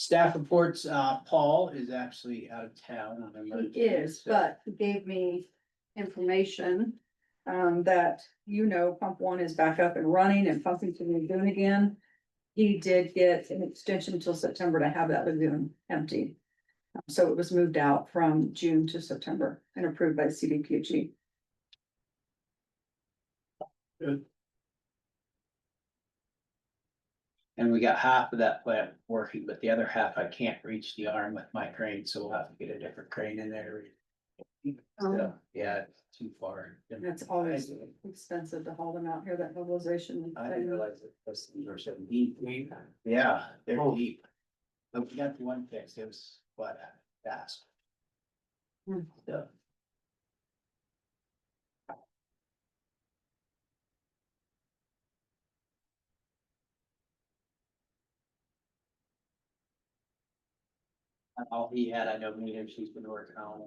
Staff reports, Paul is actually out of town on He emergency. is, so- but he gave me information, that, pump one is back up and running and pumping to the lagoon again. He did get an extension until September to have that lagoon empty. So it was moved out from June to September and approved by CDPHE. And we got half of that plant working, but the other half I can't reach the arm with my crane, so we'll have to get a different crane in there. So, yeah, it's too far. And it's always expensive to haul them out here, that mobilization. I didn't realize that those things were so deep. Yeah, they're deep. But we got the one fixed, it was what, fast. Hmm. So. All he had, I know Mia, she's been working on.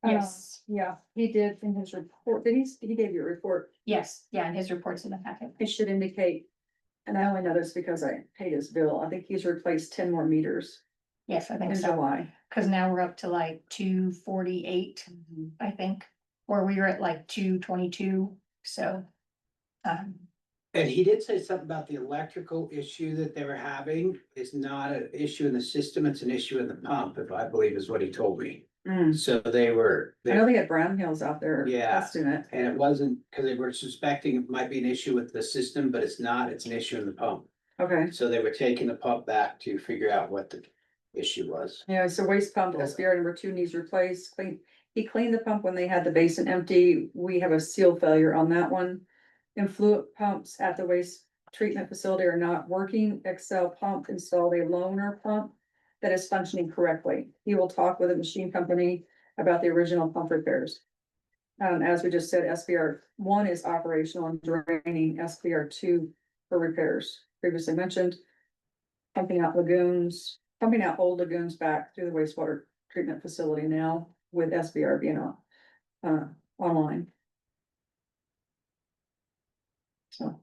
Yes, Yeah, he did in his report, he gave you a report, yes, yeah, and his reports in the packet. it should indicate. And I only know this because I paid his bill, I think he's replaced 10 more meters Yes, I think in so, July. cause now we're up to like 248, I think, or we were at like 222, so. And he did say something about the electrical issue that they were having is not an issue in the system, it's an issue in the pump, if I believe is what he told me. So they were. I know they had Brown Hills out there Yeah. testing it. And it wasn't, because they were suspecting it might be an issue with the system, but it's not, it's an issue in the pump. Okay, So they were taking the pump back to figure out what the issue was. yeah, so waste pump, SBR number 2 needs replaced, he cleaned the pump when they had the basin empty, we have a seal failure on that one. Influent pumps at the waste treatment facility are not working, Excel pump installed a loaner pump that is functioning correctly. He will talk with a machine company about the original pump repairs. As we just said, SBR 1 is operational and draining, SBR 2 for repairs, previously mentioned. Pumping out old lagoons back through the wastewater treatment facility now with SBR being online. So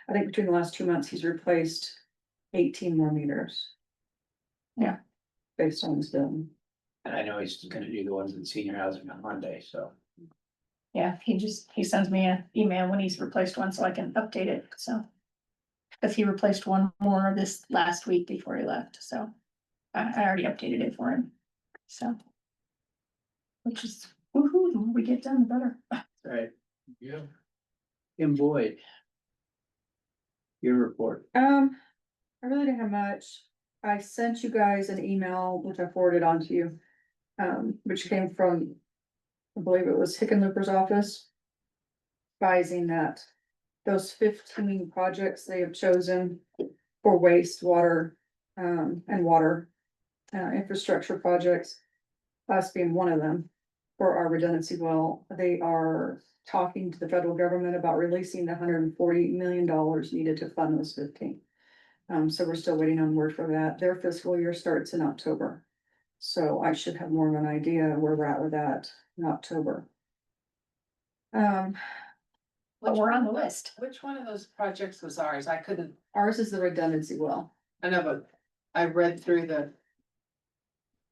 I think between the last 2 months, he's replaced 18 more meters. Yeah. Based on his bill. And I know he's gonna do the ones in senior housing on Monday, so. Yeah, he sends me an email when he's replaced one so I can update it, so. Cause he replaced one more this last week before he left, so I already updated it for him, so. Which is, woohoo, the more we get done, the better. Right. Yeah. Kim Boyd. Your report. I really didn't have much. I sent you guys an email, which I forwarded on to you. Which came from, I believe it was Hickenlooper's office. Advising that those 15 projects they have chosen for wastewater, and water. Infrastructure projects, us being one of them, for our redundancy well, they are talking to the federal government about releasing the $140 million needed to fund those 15. So we're still waiting on word for that. Their fiscal year starts in October. So I should have more of an idea where we're at with that in October. But we're on the list. Which one of those projects was ours? I couldn't, Ours is the redundancy well. I know, but I read through the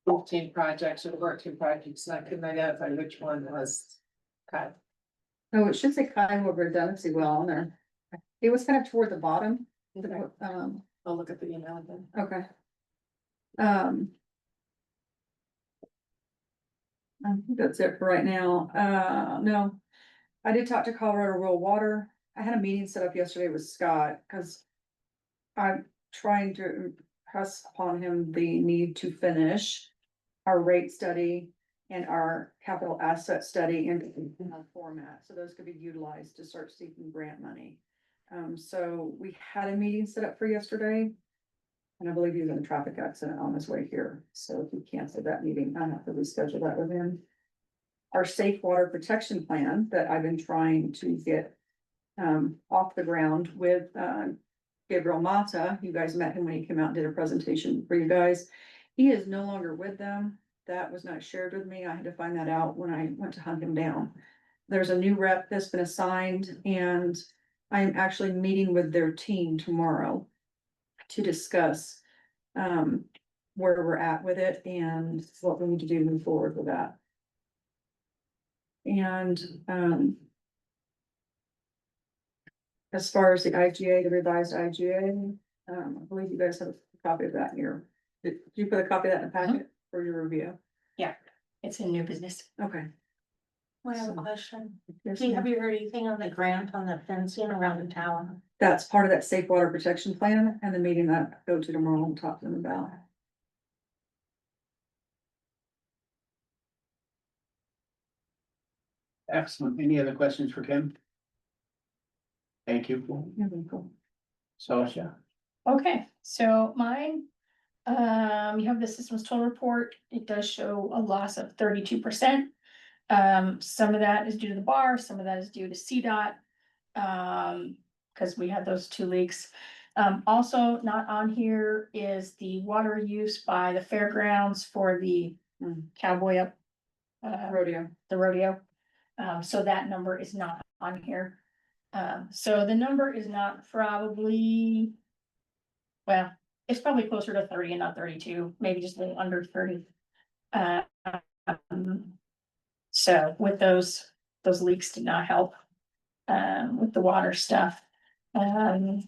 15 projects or 14 projects, and I couldn't identify which one was cut. Oh, it should say Kiowa redundancy well on there. It was kind of toward the bottom. Okay. I'll look at the email again. Okay. I think that's it for right now. No. I did talk to Colorado Rural Water. I had a meeting set up yesterday with Scott, because I'm trying to impress upon him the need to finish our rate study and our capital asset study in a format, so those could be utilized to start seeking grant money. So we had a meeting set up for yesterday. And I believe he was in a traffic accident on his way here, so if he canceled that meeting, I have to reschedule that with him. Our safe water protection plan that I've been trying to get off the ground with Gabriel Mata, you guys met him when he came out and did a presentation for you guys. He is no longer with them. That was not shared with me. I had to find that out when I went to hunt him down. There's a new rep that's been assigned, and I'm actually meeting with their team tomorrow to discuss where we're at with it and what we need to do to move forward with that. And, as far as the IGA, the revised IGA, I believe you guys have a copy of that in your, did you put a copy of that in the packet for your review? It's in new business. Okay. I have a question. Yes, Have ma'am. you heard anything on the grant on the fencing around the town? That's part of that safe water protection plan and the meeting that I go to tomorrow and talk to them about. Excellent. Any other questions for Kim? Thank you. Sasha. Okay, so mine, you have the systems total report. It does show a loss of 32%. Some of that is due to the bar, some of that is due to CDOT. Cause we had those 2 leaks. Also not on here is the water use by the fairgrounds for the cowboy up. Rodeo. The rodeo. So that number is not on here. So the number is not probably. Well, it's probably closer to 30 and not 32, maybe just a little under 30. So with those leaks did not help. With the water stuff. And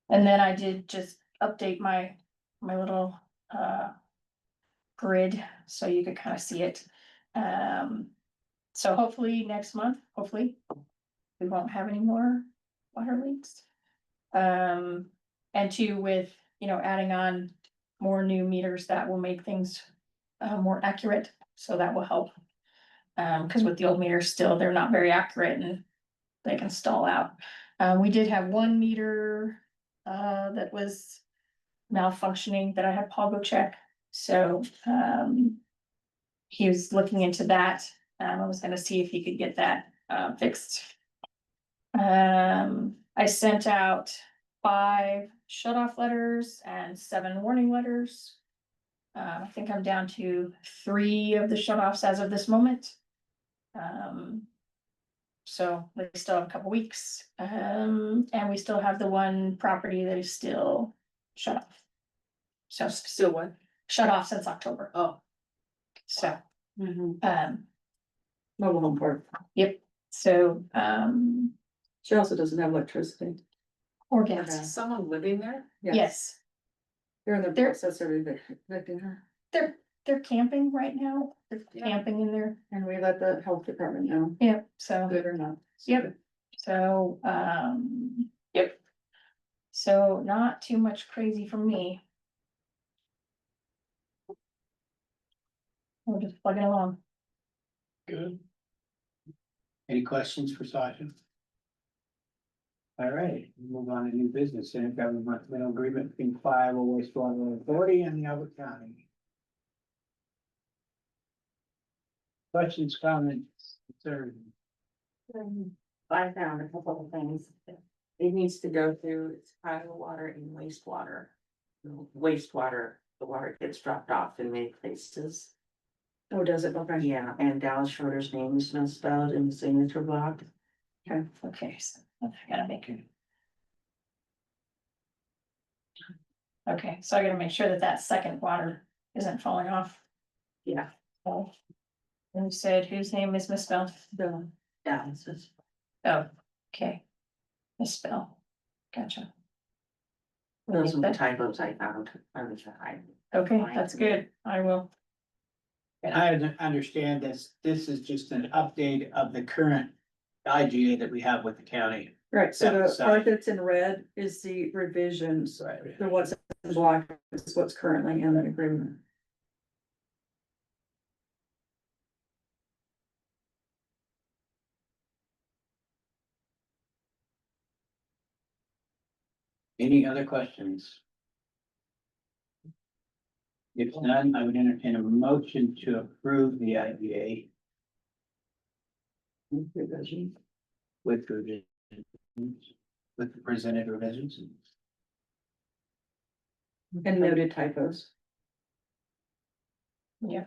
then I did just update my little grid, so you could kind of see it. So hopefully next month, hopefully, we won't have any more water leaks. And 2, with, adding on more new meters, that will make things more accurate, so that will help. Cause with the old meters still, they're not very accurate and they can stall out. We did have 1 meter that was malfunctioning that I had Paul go check, so he was looking into that. I was gonna see if he could get that fixed. I sent out 5 shut-off letters and 7 warning letters. I think I'm down to 3 of the shut-offs as of this moment. So we still have a couple weeks, and we still have the 1 property that is still shut off. So Still what? shut off since October, Oh, so, Mobile home park. yep, so, She also doesn't have electricity. or is gas, someone living there? yes. They're in the They're- process of evicting her, They're camping right now, they're Yeah. camping in there, and we let the health department know, yep, so. good or not. Yep, so, yep. So not too much crazy from me. We're just plugging along. Good. Any questions for Sasha? All right, move on to new business, intergovernmental agreement between Kwwa Wastewater Authority and the Albert County. Questions, comments, concerns? I found a couple of things. It needs to go through its tidal water and wastewater. Wastewater, the water gets dropped off in many places. Oh, does it? Okay. Yeah, and Dallas Schroeder's name is misspelled in the signature block. Okay, so I gotta make it. Okay, so I gotta make sure that that second water isn't falling off. Yeah. Oh. And you said whose name is misspelled? Dallas is. Oh, okay. Misspell. Gotcha. Those are the typos I found on the side. Okay, that's good. I will. And I understand this is just an update of the current IGA that we have with the county. Right, so the That part side. that's in red is the revisions, Right. the what's in black is what's currently in the agreement. Any other questions? If none, I would entertain a motion to approve the IGA with revisions. With the presented revisions. And noted typos. Yeah.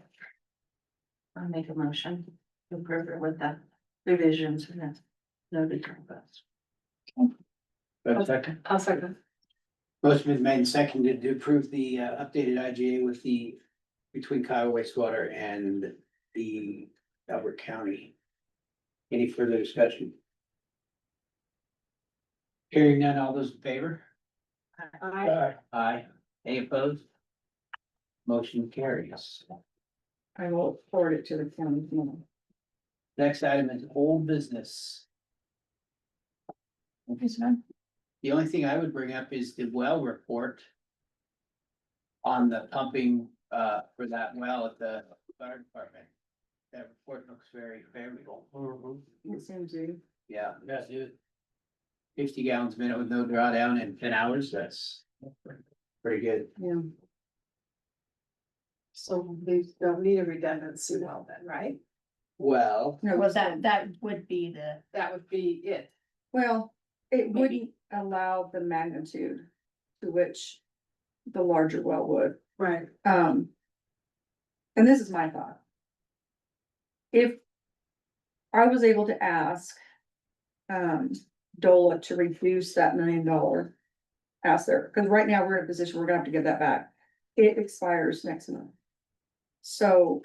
I'll make a motion to approve it with the revisions and the noted typos. A second, I'll second. Motion been made and seconded to approve the updated IGA with the, between Kiowa wastewater and the Albert County. Any further discussion? Hearing none, all those in favor? Aye. Any opposed? Motion carries. I will forward it to the county. Next item is old business. Is it on? The only thing I would bring up is the well report on the pumping, for that well at the fire department. That report looks very favorable. It seems to. Yeah. Yeah, dude. 50 gallons a minute with no drawdown in 10 hours, that's pretty good. Yeah. So they don't need a redundancy well then, right? Well, No, Was that would be the, That would be it. well, it Maybe. wouldn't allow the magnitude to which the larger well would. Right. And this is my thought. If I was able to ask, DOLA to reduce that $1 million ask there, because right now we're in a position, we're gonna have to get that back. It expires next month. So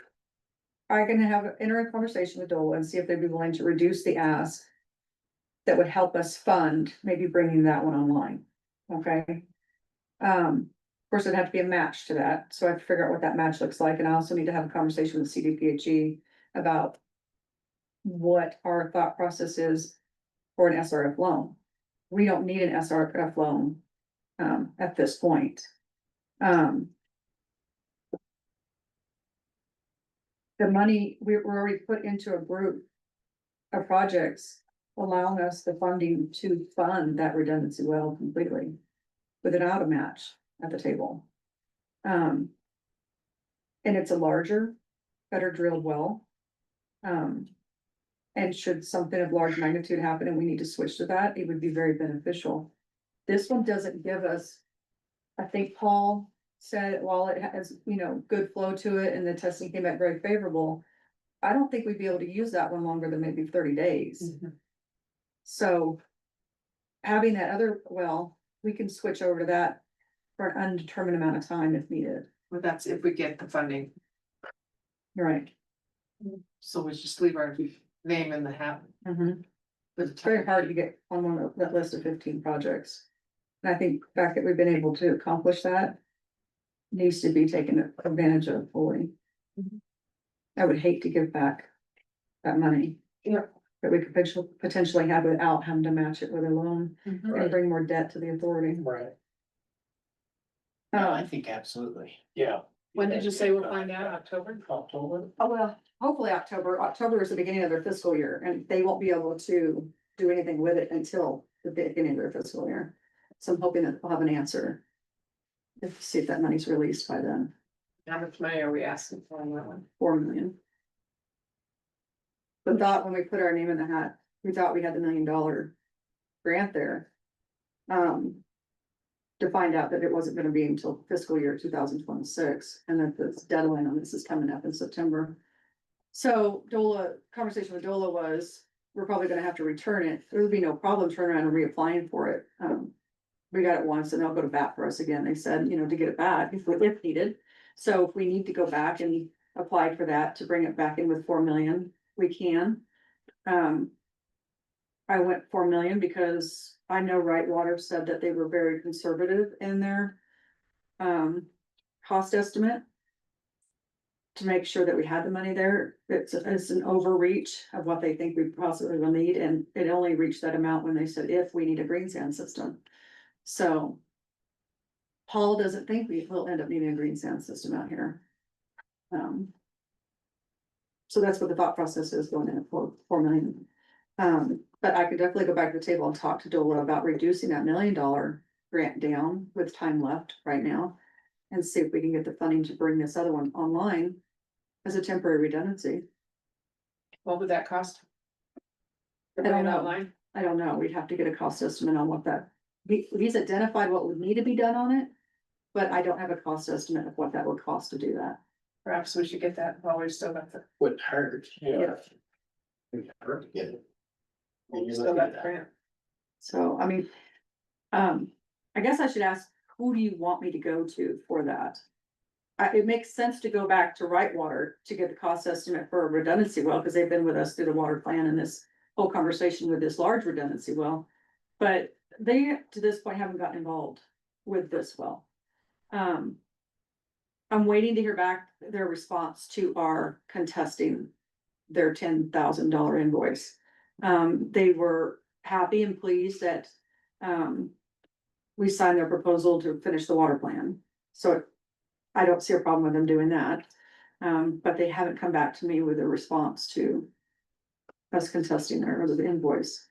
I can enter a conversation with DOLA and see if they'd be willing to reduce the ask that would help us fund maybe bringing that one online, okay? Of course, it'd have to be a match to that, so I have to figure out what that match looks like, and I also need to have a conversation with CDPHE about what our thought process is for an SRF loan. We don't need an SRF loan, at this point. The money, we're already put into a group of projects allowing us the funding to fund that redundancy well completely without a match at the table. And it's a larger, better drilled well. And should something of large magnitude happen and we need to switch to that, it would be very beneficial. This one doesn't give us, I think Paul said, while it has, good flow to it and the testing came back very favorable, I don't think we'd be able to use that one longer than maybe 30 days. So having that other, well, we can switch over to that for an undetermined amount of time if needed. But that's if we get the funding. Right. So we just leave our name in the hat. It's very hard to get on one of that list of 15 projects. And I think the fact that we've been able to accomplish that needs to be taken advantage of fully. I would hate to give back that money. Yeah. That we could potentially have without having to match it with a loan and bring more debt to the authority. right. No, I Um, think absolutely. Yeah. When did you say we'll find out? October? October? Oh, well, hopefully October. October is the beginning of their fiscal year and they won't be able to do anything with it until the beginning of their fiscal year. So I'm hoping that we'll have an answer. See if that money's released by then, How much money are we asking for on that one? 4 million. The thought when we put our name in the hat, we thought we had the $1 million grant there. To find out that it wasn't gonna be until fiscal year 2026 and that the deadline on this is coming up in September. So conversation with DOLA was, we're probably gonna have to return it. There would be no problem turning around and reapplying for it. We got it once and they'll go to bat for us again. They said, to get it back if needed. So if we need to go back and apply for that to bring it back in with 4 million, we can. I went 4 million because I know Right Water said that they were very conservative in their cost estimate. To make sure that we had the money there, it's an overreach of what they think we possibly will need, and it only reached that amount when they said if we need a green sand system. So. Paul doesn't think we will end up needing a green sand system out here. So that's what the thought process is going in at 4 million. But I could definitely go back to the table and talk to DOLA about reducing that $1 million grant down with time left right now. And see if we can get the funding to bring this other one online as a temporary redundancy. What would that cost? To I bring don't it know. online? I don't know, we'd have to get a cost estimate on what that, he's identified what would need to be done on it. But I don't have a cost estimate of what that would cost to do that. Perhaps we should get that while we're still got the, Wouldn't hurt. Yeah. It'd hurt to get it. When you still look got at the that. grant. So, I mean, I guess I should ask who do you want me to go to for that? It makes sense to go back to Water to get the cost estimate for a redundancy well, because they've been with us through the water plan and this whole conversation with this large redundancy well. But they, to this point, haven't gotten involved with this well. I'm waiting to hear back their response to our contesting their $10,000 invoice. They were happy and pleased that, we signed their proposal to finish the water plan. So I don't see a problem with them doing that. But they haven't come back to me with a response to us contesting their invoice.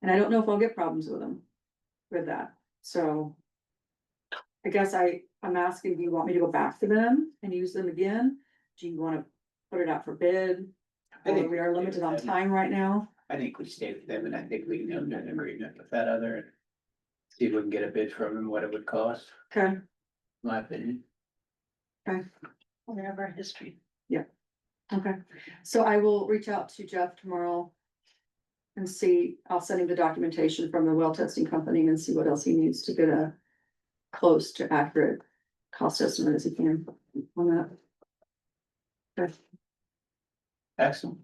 And I don't know if I'll get problems with them with that. So I guess I'm asking, do you want me to go back to them and use them again? Do you want to put it out for bid? I think We are limited on time right now. I think we stay with them, and I think we can come to an agreement with that other. And see if we can get a bid from them, what it would cost, Okay, my opinion. We have our history. okay. So I will reach out to Jeff tomorrow. And see, I'll send him the documentation from the well testing company and see what else he needs to get a close to accurate cost estimate as he can on that. Okay. Excellent.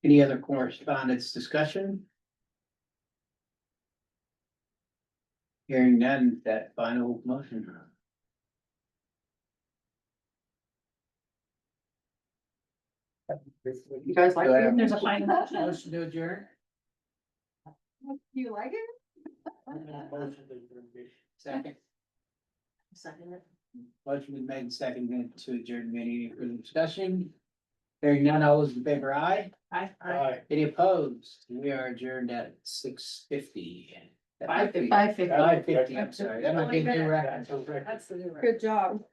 Any other correspondence discussion? Hearing none, that final motion. You guys like Do I have- it? There's a final. Motion to adjourn? Do you like it? Second. Second it. Motion been made and seconded to adjourn the meeting for discussion. Hearing none, all those in favor, aye? Aye. Any opposed? We are adjourned at 6:50. 5:50. 5:50, I'm sorry, that might be a new record. That's the new. Good job.